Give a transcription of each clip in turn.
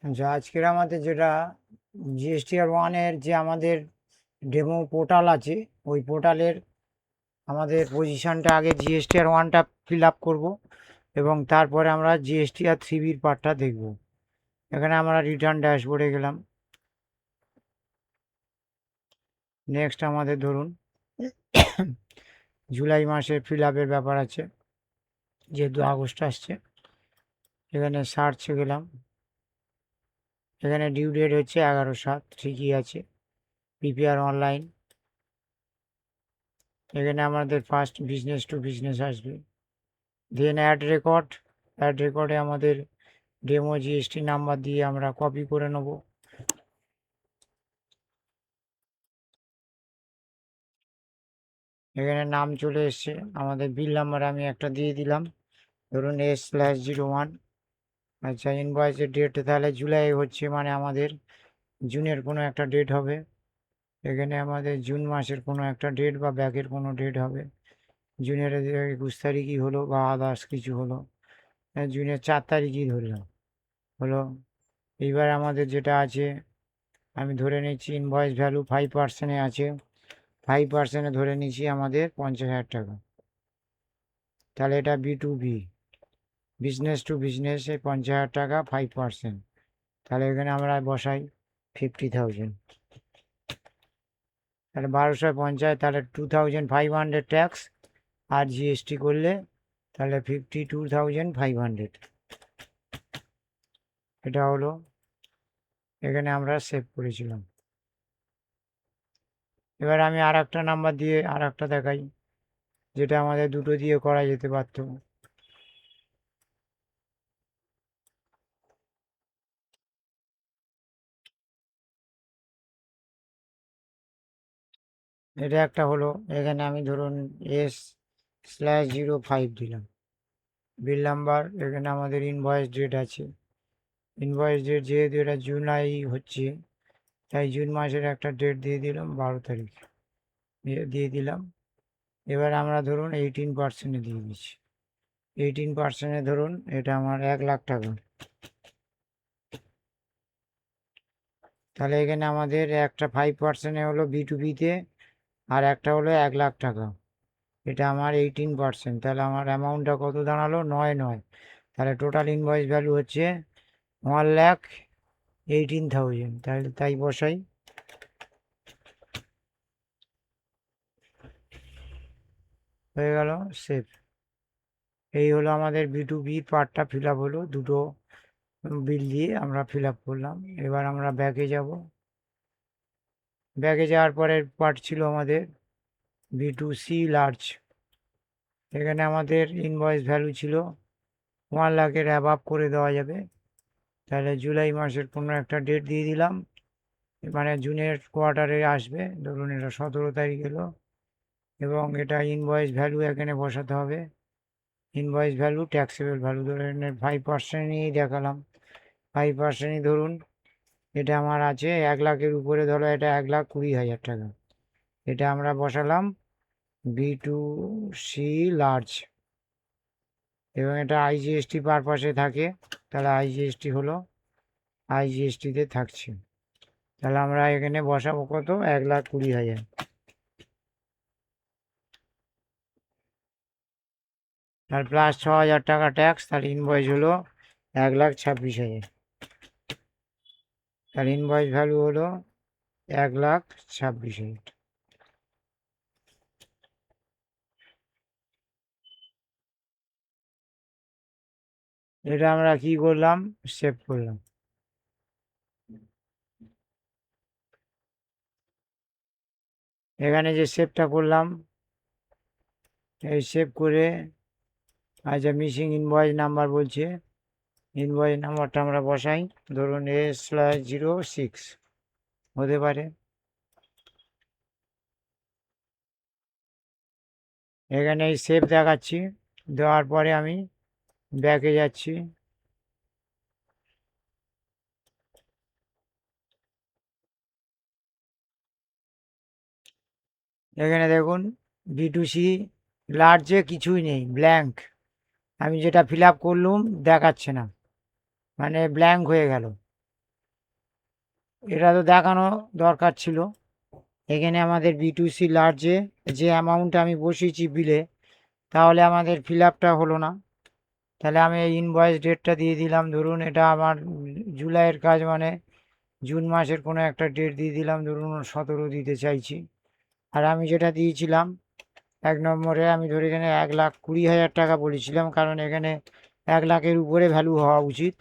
আজকের আমাদের যেটা GSTR 1-এর যে আমাদের ডেমো পোর্টাল আছে, ওই পোর্টালের আমাদের পজিশনটা আগে GSTR 1টা ফিল আপ করবো এবং তারপরে আমরা GSTR 3 পার্টটা দেখব। এখানে আমরা রিটার্ন ড্যাশবোর্ডে গেলাম। নেক্সট আমাদের ধরুন জুলাই মাসের ফিল আপের ব্যাপার আছে, যেহেতু আগস্ট আসছে। এখানে সার্চে গেলাম, এখানে ডিউ ডেট হচ্ছে 11/7, ঠিকই আছে। PPR অনলাইন, এখানে আমাদের ফার্স্ট বিজনেস টু বিজনেস আসবে। দেন অ্যাড রেকর্ডে আমাদের ডেমো GST নাম্বার দিয়ে আমরা কপি করে নেব। এখানে নাম চলে এসছে, আমাদের বিল নাম্বার আমি একটা দিয়ে দিলাম, ধরুন S/01। আচ্ছা, ইনভয়েসের ডেট তাহলে জুলাই হচ্ছে, মানে আমাদের জুনের কোনো একটা ডেট হবে। এখানে আমাদের জুন মাসের কোনো একটা ডেট বা ব্যাকের কোনো ডেট হবে। জুনের 21 তারিখই হলো বা আদার্স কিছু হলো, জুনের 4 তারিখই ধরলাম হলো। এইবার আমাদের যেটা আছে, আমি ধরে নিচ্ছি ইনভয়েস ভ্যালু 5% আছে, 5% ধরে নিচ্ছি আমাদের 50,000 টাকা। তাহলে এটা B2B, বিজনেস টু বিজনেসে 50,000 টাকা 5%। তাহলে এখানে আমরা বসাই 50,000। তাহলে 1250, তাহলে 2,500 ট্যাক্স আর GST করলে তাহলে 52,500। এটা হলো, এখানে আমরা সেভ করেছিলাম। এবার আমি আর একটা নাম্বার দিয়ে আর একটা দেখাই, যেটা আমাদের দুটো দিয়ে করা যেতে পারত। এটা একটা হলো, এখানে আমি ধরুন S/05 দিলাম। বিল নাম্বার, এখানে আমাদের ইনভয়েস ডেট আছে। ইনভয়েস ডেট যেহেতু এটা জুলাই হচ্ছে, তাই জুন মাসের একটা ডেট দিয়ে দিলাম, 12 তারিখ দিয়ে দিলাম। এবার আমরা ধরুন 18% দিয়ে দিচ্ছি। 18% ধরুন এটা আমার 1,00,000 টাকা। তাহলে এখানে আমাদের একটা 5% হলো B2Bতে, আর একটা হলো 1,00,000 টাকা। এটা আমার 18%। তাহলে আমার অ্যামাউন্টটা কত দাঁড়ালো? 9। তাহলে টোটাল ইনভয়েস ভ্যালু হচ্ছে 1,18,000। তাহলে তাই বসাই। হয়ে গেল, সেভ। এই হলো আমাদের B2B পার্টটা ফিল আপ হলো, দুটো বিল দিয়ে আমরা ফিল আপ করলাম। এবার আমরা ব্যাকে যাব। ব্যাকে যাওয়ার পরের পার্ট ছিল আমাদের B2C লার্জ। এখানে আমাদের ইনভয়েস ভ্যালু ছিল 1,00,000-এর অ্যাবাভ করে দেওয়া যাবে। তাহলে জুলাই মাসের কোনো একটা ডেট দিয়ে দিলাম, মানে জুনের কোয়ার্টারে আসবে, ধরুন এটা 17 তারিখ এলো। এবং এটা ইনভয়েস ভ্যালু এখানে বসাতে হবে। ইনভয়েস ভ্যালু ট্যাক্সেবল ভ্যালু ধরুন 5%ই দেখালাম, 5%ই ধরুন। এটা আমার আছে 1,00,000-এর উপরে, ধরো এটা 1,20,000 টাকা। এটা আমরা বসালাম B2C লার্জ, এবং এটা IGST পারপাসে থাকে। তাহলে IGST হলো, IGSTতে থাকছে। তাহলে আমরা এখানে বসাবো কত? 1,20,000। তার প্লাস 6,000 টাকা ট্যাক্স। তার ইনভয়েস হলো 1,26,000। তার ইনভয়েস ভ্যালু হলো 1,26,000। এটা আমরা কি করলাম? সেভ করলাম। এখানে যে সেভটা করলাম, এই সেভ করে, আচ্ছা মিসিং ইনভয়েস নাম্বার বলছে, ইনভয়েস নাম্বারটা আমরা বসাই, ধরুন S/06 হতে পারে। এখানে এই সেভ দেখাচ্ছি, দেওয়ার পরে আমি ব্যাকে যাচ্ছি। এখানে দেখুন B2C লার্জে কিছুই নেই, ব্ল্যাঙ্ক। আমি যেটা ফিল আপ করলুম দেখাচ্ছে না, মানে ব্ল্যাঙ্ক হয়ে গেল। এটা তো দেখানো দরকার ছিল। এখানে আমাদের B2C লার্জে যে অ্যামাউন্ট আমি বসিয়েছি বিলে, তাহলে আমাদের ফিল আপটা হলো না। তাহলে আমি এই ইনভয়েস ডেটটা দিয়ে দিলাম, ধরুন এটা আমার জুলাইয়ের কাজ, মানে জুন মাসের কোনো একটা ডেট দিয়ে দিলাম, ধরুন 17 দিতে চাইছি। আর আমি যেটা দিয়েছিলাম 1 নম্বরে, আমি ধরে এখানে 1,20,000 টাকা বলেছিলাম, কারণ এখানে 1 লাখের উপরে ভ্যালু হওয়া উচিত,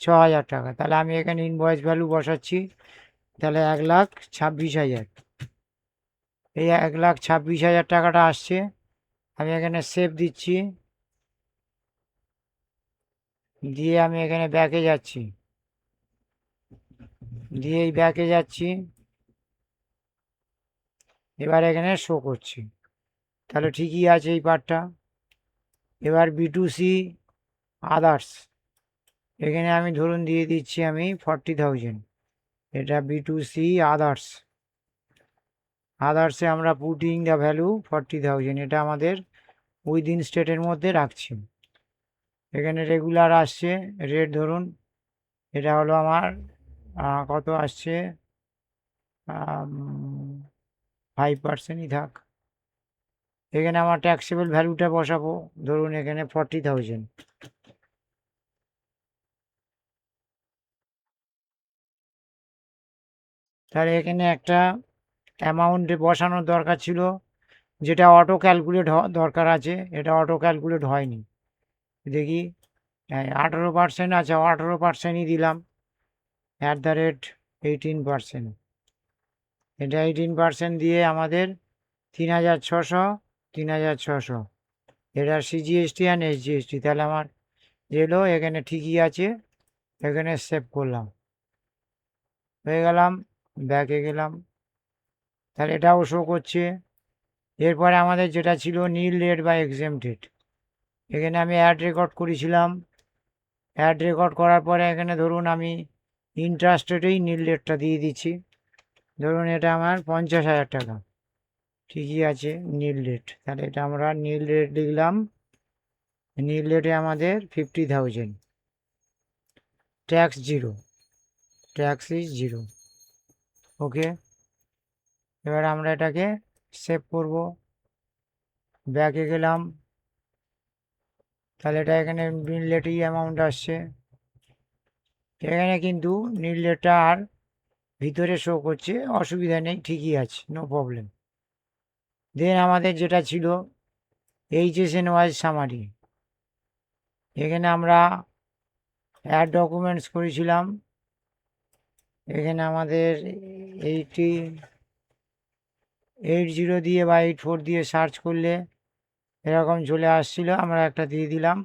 6,000 টাকা। তাহলে আমি এখানে ইনভয়েস ভ্যালু বসাচ্ছি, তাহলে 1,26,000। এই 1,26,000 টাকাটা আসছে। আমি এখানে সেভ দিচ্ছি, দিয়ে আমি এখানে ব্যাকে যাচ্ছি, দিয়ে এই ব্যাকে যাচ্ছি, এবার এখানে শো করছি, তাহলে ঠিকই আছে এই পার্টটা। এবার B2C আদার্স, এখানে আমি ধরুন দিয়ে দিচ্ছি আমি 40,000। এটা B2C আদার্স, আদার্সে আমরা পুটিং দ্য ভ্যালু 40,000, এটা আমাদের উইদিন স্টেটের মধ্যে রাখছি। এখানে রেগুলার আসছে রেট, ধরুন এটা হলো আমার কত আসছে, 5%ই থাক। এখানে আমার ট্যাক্সেবল ভ্যালুটা বসাবো, ধরুন এখানে 40,000। তাহলে এখানে একটা অ্যামাউন্ট বসানোর দরকার ছিল, যেটা অটো ক্যালকুলেট দরকার আছে, এটা অটো ক্যালকুলেট হয়নি। দেখি, হ্যাঁ 18% আছে, 18%ই দিলাম, @18%। এটা 18% দিয়ে আমাদের 3,600, 3,600। এটা CGST আর SGST, তাহলে আমার এলো, এখানে ঠিকই আছে, এখানে সেভ করলাম, হয়ে গেলাম, ব্যাকে গেলাম, তাহলে এটাও শো করছে। এরপরে আমাদের যেটা ছিল নীল রেট বা এক্সেমটেড, এখানে আমি অ্যাড রেকর্ড করেছিলাম। অ্যাড রেকর্ড করার পরে এখানে ধরুন আমি ইন্টারেস্টেডেই নীল রেটটা দিয়ে দিচ্ছি, ধরুন এটা আমার 50,000 টাকা, ঠিকই আছে নীল রেট। তাহলে এটা আমরা নীল রেট লিখলাম, নীল রেটে আমাদের 50,000, tax zero, tax is zero. Okay, এবার আমরা এটাকে সেভ করব, ব্যাকে গেলাম, তাহলে এটা এখানে নীল রেটেই অ্যামাউন্ট আসছে। এখানে কিন্তু নীল রেটটা আর ভিতরে শো করছে, অসুবিধা নেই, ঠিকই আছে, নো প্রবলেম। দেন আমাদের যেটা ছিল HSN-ওয়াইজ সামারি, এখানে আমরা অ্যাড ডকুমেন্টস করেছিলাম। এখানে আমাদের 80 দিয়ে বা 84 দিয়ে সার্চ করলে এরকম চলে আসছিল, আমরা একটা দিয়ে দিলাম।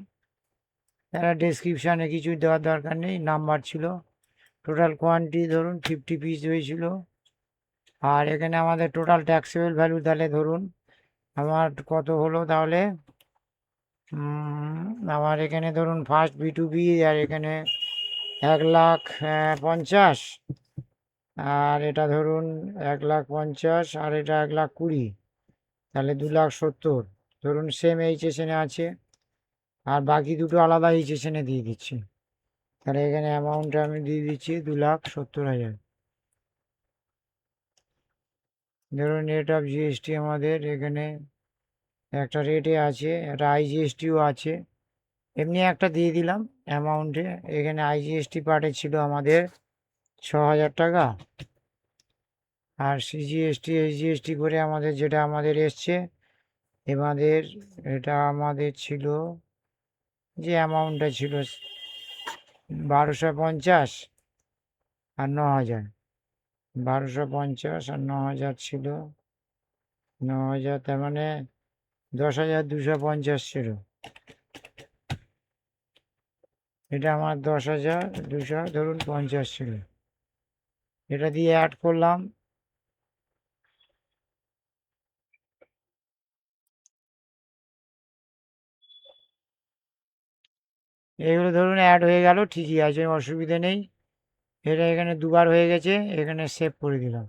তারা ডেসক্রিপশানে কিছু দেওয়ার দরকার নেই, নাম্বার ছিল। টোটাল কোয়ান্টিটি ধরুন 50 পিস হয়েছিল। আর এখানে আমাদের টোটাল ট্যাক্সেবল ভ্যালু, তাহলে ধরুন আমার কত হলো, তাহলে আমার এখানে ধরুন ফার্স্ট B2B, আর এখানে 1,50,000, আর এটা ধরুন 1,50,000, আর এটা 1,20,000, তাহলে 2,70,000 ধরুন সেম HSN-এ আছে, আর বাকি দুটো আলাদা HSN-এ দিয়ে দিচ্ছি। তাহলে এখানে অ্যামাউন্টটা আমি দিয়ে দিচ্ছি 2,70,000। ধরুন রেট অফ GST আমাদের এখানে একটা রেটে আছে, একটা IGSTও আছে, এমনি একটা দিয়ে দিলাম অ্যামাউন্টে। এখানে IGST পার্টে ছিল আমাদের 6,000 টাকা, আর CGST SGST করে আমাদের যেটা আমাদের এসছে, এবারে এটা আমাদের ছিল, যে অ্যামাউন্টটা ছিল 1,250 আর 9,000, 1,250 আর 9,000 ছিল, 9,000, তার মানে 10,250 ছিল। এটা আমার 10,200 ধরুন 50 ছিল, এটা দিয়ে অ্যাড করলাম। এগুলো ধরুন অ্যাড হয়ে গেল, ঠিকই আছে, অসুবিধে নেই। এটা এখানে দুবার হয়ে গেছে, এখানে সেভ করে দিলাম।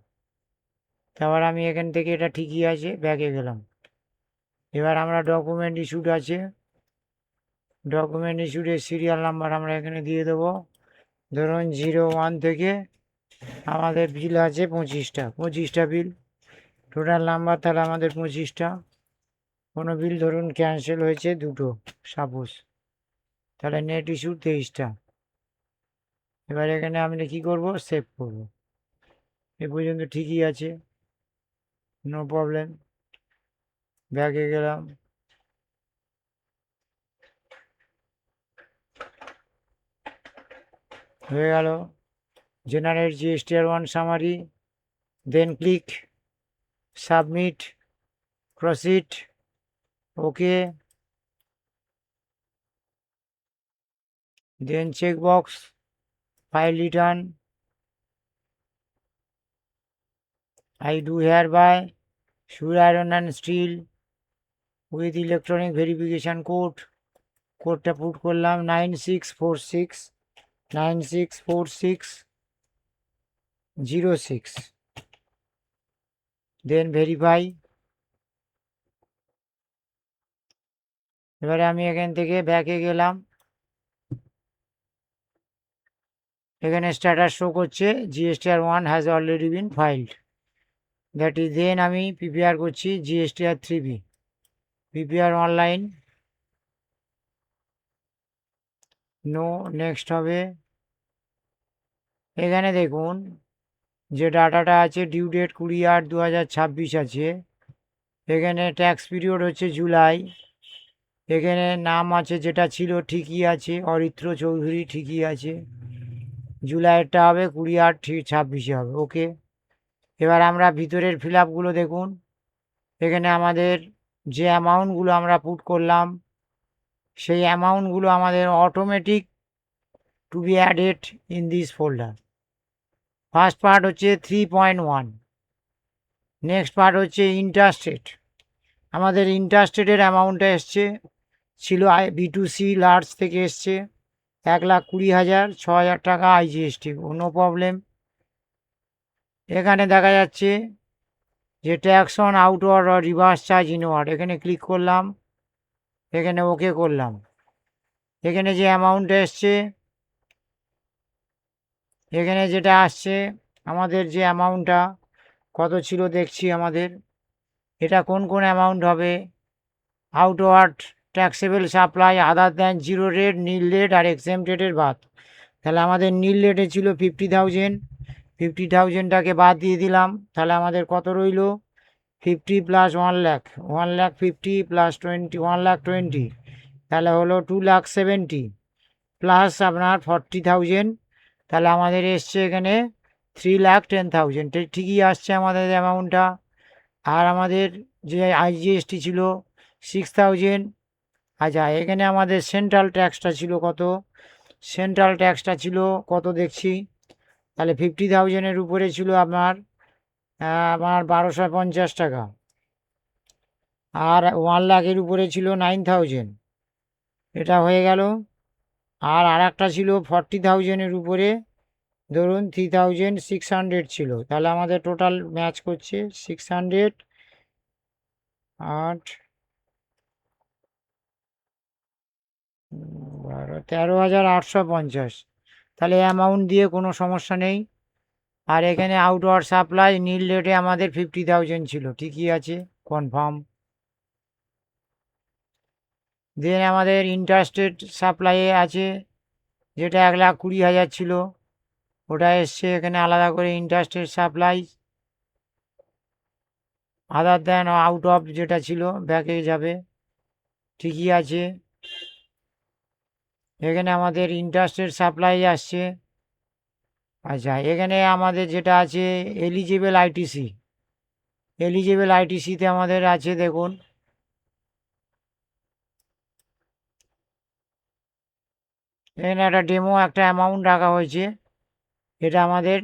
তারপর আমি এখান থেকে এটা ঠিকই আছে, ব্যাকে গেলাম। এবার আমরা ডকুমেন্ট ইস্যুড আছে, ডকুমেন্ট ইস্যুডের সিরিয়াল নাম্বার আমরা এখানে দিয়ে দেবো, ধরুন 01 থেকে আমাদের বিল আছে 25টা বিল টোটাল নাম্বার, তাহলে আমাদের 25টা। কোনো বিল ধরুন ক্যান্সেল হয়েছে 2টো সাপোজ, তাহলে নেট ইস্যু 23টা। এবার এখানে আমি কি করব, সেভ করব। এ পর্যন্ত ঠিকই আছে, নো প্রবলেম। ব্যাকে গেলাম, হয়ে গেল generate GSTR1 summary, then click submit, proceed, okay, then checkbox file return, I do hereby sure iron and steel with electronic verification code, কোডটা পুট করলাম 9646 দেন ভেরিফাই। এবারে আমি এখান থেকে ব্যাকে গেলাম, এখানে স্ট্যাটাস শো করছে GSTR1 has already been filed, that is, then আমি প্রিপেয়ার করছি GSTR3B, prepare online, no, next হবে। এখানে দেখুন যে ডাটাটা আছে, ডিউ ডেট 20/8/2026 আছে, এখানে ট্যাক্স পিরিয়ড হচ্ছে জুলাই, এখানে নাম আছে যেটা ছিল ঠিকই আছে, অরিত্র চৌধুরী ঠিকই আছে, জুলাইয়েরটা হবে 20/8/26 হবে, ওকে। এবার আমরা ভিতরের ফিল আপগুলো দেখুন, এখানে আমাদের যে অ্যামাউন্টগুলো আমরা পুট করলাম সেই অ্যামাউন্টগুলো আমাদের automatic to be added in this folder. First part হচ্ছে 3.1, নেক্সট পার্ট হচ্ছে ইন্টারেস্টেড, আমাদের ইন্টারেস্টেডের অ্যামাউন্টটা এসছে, ছিল B2C লার্জ থেকে এসছে 1,20,000, 6,000 টাকা IGST, নো প্রবলেম। এখানে দেখা যাচ্ছে যে ট্যাক্স অন আউটওয়ার্ড আর রিভার্স চার্জ ইনওয়ার্ড, এখানে ক্লিক করলাম, এখানে ওকে করলাম। এখানে যে অ্যামাউন্টটা এসছে, এখানে যেটা আসছে আমাদের যে অ্যামাউন্টটা কত ছিল দেখছি আমাদের, এটা কোন কোন অ্যামাউন্ট হবে, outward taxable supply other than zero rate, nil rate আর এক্সেমটেডের বাদ, তাহলে আমাদের নীল রেটে ছিল 50,000, 50,000টাকে বাদ দিয়ে দিলাম, তাহলে আমাদের কত রইল, 50 প্লাস 1 লাখ, 1,50,000 প্লাস 20, 1,20,000, তাহলে হলো 2,70,000 প্লাস আপনার 40,000, তাহলে আমাদের এসছে এখানে 3,10,000, ঠিকই আসছে আমাদের অ্যামাউন্টটা। আর আমাদের যে IGST ছিল 6,000। আচ্ছা, এখানে আমাদের সেন্ট্রাল ট্যাক্সটা ছিল কত, সেন্ট্রাল ট্যাক্সটা ছিল কত দেখছি, তাহলে 50,000-এর উপরে ছিল আপনার 1,250 টাকা, আর 1 লাখের উপরে ছিল 9,000, এটা হয়ে গেল। আর একটা ছিল 40,000-এর উপরে, ধরুন 3,600 ছিল, তাহলে আমাদের টোটাল ম্যাচ করছে 600, 8, 13,850, তাহলে অ্যামাউন্ট দিয়ে কোনো সমস্যা নেই। আর এখানে আউটওয়ার্ড সাপ্লাই নীল রেটে আমাদের 50,000 ছিল, ঠিকই আছে, কনফার্ম। দেন আমাদের ইন্টারেস্টেড সাপ্লাইয়ে আছে যেটা 1,20,000 ছিল, ওটা এসছে এখানে আলাদা করে interested supply other than out of, যেটা ছিল ব্যাকে যাবে, ঠিকই আছে। এখানে আমাদের ইন্টারেস্টেড সাপ্লাই আসছে। আচ্ছা, এখানে আমাদের যেটা আছে এলিজিবল আইটিসি, এলিজিবল আইটিসিতে আমাদের আছে দেখুন, এখানে একটা ডেমো একটা অ্যামাউন্ট রাখা হয়েছে, এটা আমাদের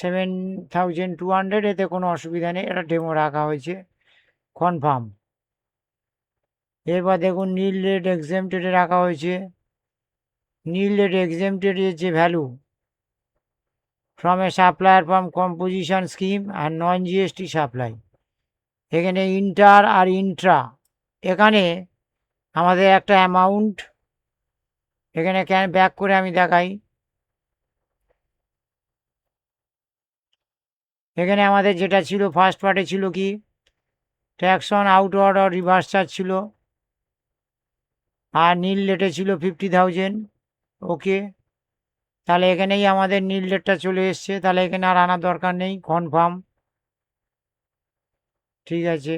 7,200, এতে কোনো অসুবিধা নেই, এটা ডেমো রাখা হয়েছে, কনফার্ম। এরপর দেখুন নীল রেট এক্সেমটেডে রাখা হয়েছে, নীল রেট এক্সেমটেডের যে value from a supplier from composition scheme আর নন GST সাপ্লাই, এখানে ইন্টার আর ইন্ট্রা, এখানে আমাদের একটা অ্যামাউন্ট, এখানে ব্যাক করে আমি দেখাই, এখানে আমাদের যেটা ছিল ফার্স্ট পার্টে ছিল কি tax on outward or reverse charge ছিল, আর নীল রেটে ছিল 50,000। ওকে, তাহলে এখানেই আমাদের নীল রেটটা চলে এসছে, তাহলে এখানে আর আনার দরকার নেই, কনফার্ম। ঠিক আছে,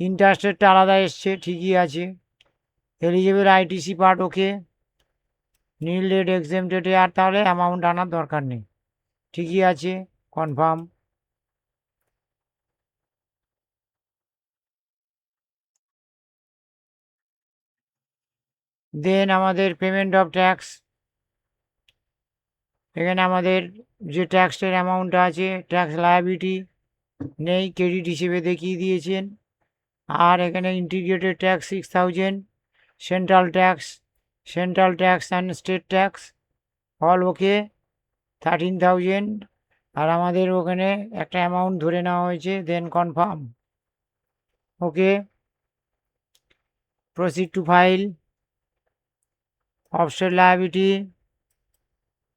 ইন্টারেস্ট রেটটা আলাদা এসছে, ঠিকই আছে। এলিজিবল আইটিসি পার্ট ওকে, নীল রেট এক্সেমটেডে আর তাহলে অ্যামাউন্ট আনার দরকার নেই, ঠিকই আছে, কনফার্ম। দেন আমাদের পেমেন্ট অফ ট্যাক্স, এখানে আমাদের যে ট্যাক্সের অ্যামাউন্টটা আছে, ট্যাক্স লায়াবিলিটি নেই, ক্রেডিট হিসেবে দেখিয়ে দিয়েছেন। আর এখানে integrated tax 6,000, central tax and state tax all okay 13,000। আর আমাদের ওখানে একটা অ্যামাউন্ট ধরে নেওয়া হয়েছে, then confirm. Okay, proceed to file, offset liability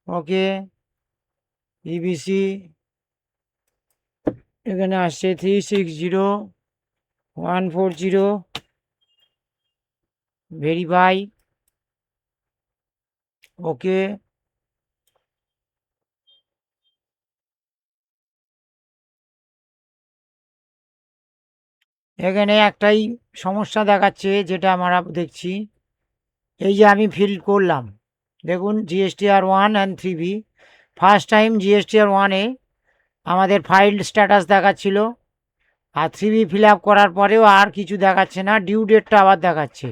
okay, EBC এখানে আসছে 360,140, ভেরিফাই ওকে। এখানে একটাই সমস্যা দেখাচ্ছে, যেটা আমরা দেখছি, এই যে আমি ফিল করলাম, দেখুন জিএসটিআর 1 অ্যান্ড 3B, ফার্স্ট টাইম জিএসটিআর 1-এ আমাদের ফাইল্ড স্ট্যাটাস দেখাচ্ছিল, আর 3B ফিল আপ করার পরেও আর কিছু দেখাচ্ছে না, ডিউ ডেটটা আবার দেখাচ্ছে।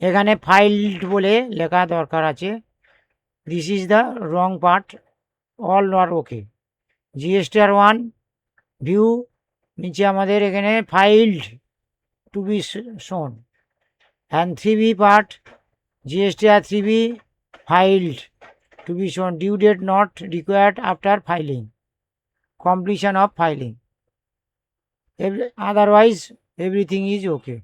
এখানে ফাইল্ড বলে লেখা দরকার আছে, this is the wrong part, all not okay. GSTR 1 view, নিচে আমাদের এখানে filed to be shown, and 3B part GSTR 3B filed to be shown, due date not required after filing, completion of filing, otherwise everything is okay.